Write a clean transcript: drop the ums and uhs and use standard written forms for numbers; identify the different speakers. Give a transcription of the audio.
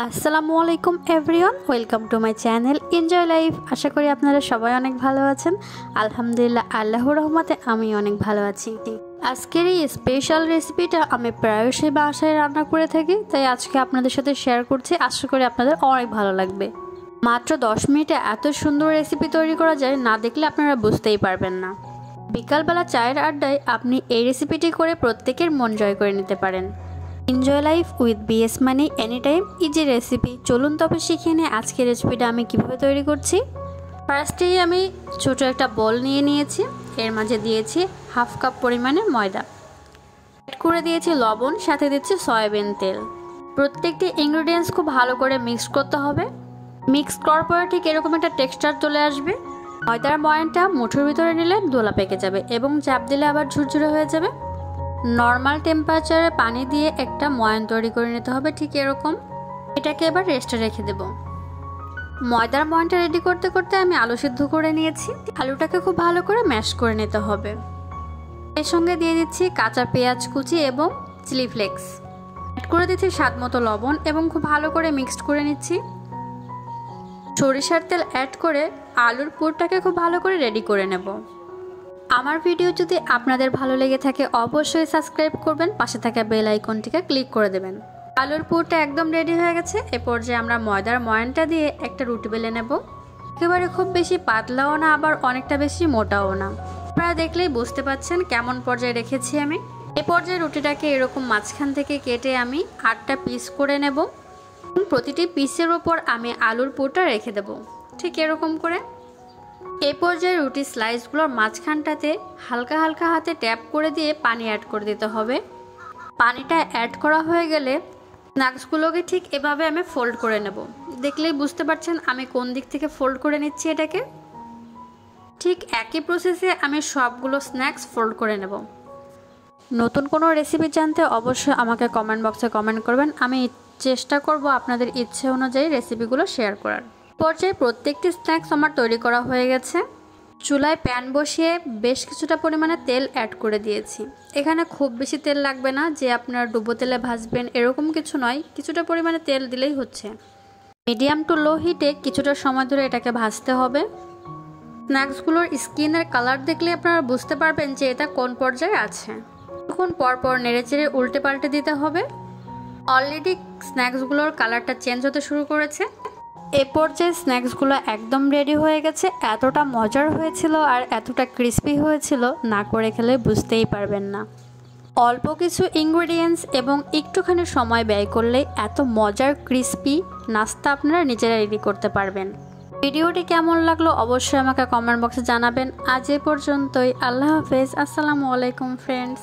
Speaker 1: আসসালামু আলাইকুম everyone, welcome to my channel enjoy life. আশা করি আপনারা সবাই অনেক ভালো আছেন। আলহামদুলিল্লাহ, আল্লাহর রহমতে আমি অনেক ভালো আছি। আজকের এই স্পেশাল রেসিপিটা আমি প্রায়শই বাসায় রান্না করে থাকি, তাই আজকে আপনাদের সাথে শেয়ার করছি। আশা করি আপনাদের অনেক ভালো লাগবে। মাত্র 10 মিনিটে এত সুন্দর রেসিপি তৈরি করা যায়, না দেখলে আপনারা বুঝতেই পারবেন না। বিকালবেলা চায়ের আড্ডায় আপনি এই রেসিপিটি করে প্রত্যেকের মন জয় করে নিতে পারেন। Enjoy life with BS money any time easy recipe. চলুন তবে শিখে নিয়ে আজকের রেসিপিটা আমি কিভাবে তৈরি করছি। ফার্স্টেই আমি ছোট একটা বল নিয়ে নিয়েছি। এর মাঝে দিয়েছি হাফ কাপ পরিমাণে ময়দা, অ্যাড করে দিয়েছি লবণ, সাথে দিচ্ছি সয়াবিন তেল। প্রত্যেকটি ইনগ্রিডিয়েন্টস খুব ভালো করে মিক্স করতে হবে। মিক্স করার পরে ঠিক এরকম একটা টেক্সচার চলে আসবে। ময়দার ময়ানটা মুঠোর ভিতরে নিলে দোলা পেকে যাবে এবং চাপ দিলে আবার ঝুরঝুরে হয়ে যাবে। নর্মাল টেম্পারেচারে পানি দিয়ে একটা ময়ান তৈরি করে নিতে হবে, ঠিক এরকম। এটাকে এবার রেস্টে রেখে দেব। ময়দার ময়ানটা রেডি করতে করতে আমি আলু সিদ্ধ করে নিয়েছি। আলুটাকে খুব ভালো করে ম্যাশ করে নিতে হবে। এর সঙ্গে দিয়ে দিচ্ছি কাঁচা পেঁয়াজ কুচি এবং চিলি ফ্লেক্স, অ্যাড করে দিচ্ছি স্বাদ মতো লবণ এবং খুব ভালো করে মিক্সড করে নিচ্ছি। সরিষার তেল অ্যাড করে আলুর পুরটাকে খুব ভালো করে রেডি করে নেব। আমার ভিডিও যদি আপনাদের ভালো লেগে থাকে অবশ্যই সাবস্ক্রাইব করবেন, পাশে থাকা বেল আইকনটিকে ক্লিক করে দেবেন। আলুর পুরটা একদম রেডি হয়ে গেছে। এ পর্যায়ে আমরা ময়দার ময়ানটা দিয়ে একটা রুটি বেলে নেব। একেবারে খুব বেশি পাতলাও না, আবার অনেকটা বেশি মোটাও না। আপনারা দেখলেই বুঝতে পাচ্ছেন কেমন পর্যায়ে রেখেছি আমি। এ পর্যায়ে রুটিটাকে এরকম মাঝখান থেকে কেটে আমি 8টা পিস করে নেব। প্রতিটি পিসের ওপর আমি আলুর পুরটা রেখে দেব, ঠিক এরকম করে। এই পর্যায়ে রুটি স্লাইসগুলোর মাঝখানটাতে হালকা হালকা হাতে ট্যাপ করে দিয়ে পানি অ্যাড করে দিতে হবে। পানিটা অ্যাড করা হয়ে গেলে স্ন্যাক্সগুলোকে ঠিক এভাবে আমি ফোল্ড করে নেব। দেখলেই বুঝতে পারছেন আমি কোন দিক থেকে ফোল্ড করে নিচ্ছি এটাকে। ঠিক একই প্রসেসে আমি সবগুলো স্ন্যাক্স ফোল্ড করে নেব। নতুন কোনো রেসিপি জানতে অবশ্যই আমাকে কমেন্ট বক্সে কমেন্ট করবেন। আমি চেষ্টা করব আপনাদের ইচ্ছে অনুযায়ী রেসিপিগুলো শেয়ার করার। পর্যায়ে প্রত্যেকটি স্ন্যাক্স আমার তৈরি করা হয়ে গেছে। চুলায় প্যান বসিয়ে বেশ কিছুটা পরিমাণে তেল অ্যাড করে দিয়েছি। এখানে খুব বেশি তেল লাগবে না যে আপনারা ডুবো তেলে ভাজবেন এরকম কিছু নয়, কিছুটা পরিমাণে তেল দিলেই হচ্ছে। মিডিয়াম টু লো হিটে কিছুটা সময় ধরে এটাকে ভাজতে হবে। স্ন্যাক্সগুলোর স্কিনের কালার দেখলে আপনারা বুঝতে পারবেন যে এটা কোন পর্যায়ে আছে। তখন পরপর নেড়েচেড়ে উল্টে পাল্টে দিতে হবে। অলরেডি স্ন্যাক্সগুলোর কালারটা চেঞ্জ হতে শুরু করেছে। এ পর্যায়ে স্ন্যাক্সগুলো একদম রেডি হয়ে গেছে। এতটা মজার হয়েছিল আর এতটা ক্রিস্পি হয়েছিল, না করে খেলে বুঝতেই পারবেন না। অল্প কিছু ইনগ্রিডিয়েন্টস এবং একটুখানি সময় ব্যয় করলে এত মজার ক্রিস্পি নাস্তা আপনারা নিজেরা রেডি করতে পারবেন। ভিডিওটি কেমন লাগলো অবশ্যই আমাকে কমেন্ট বক্সে জানাবেন। আজ এ পর্যন্তই। আল্লাহ হাফেজ। আসসালামু আলাইকুম ফ্রেন্ডস।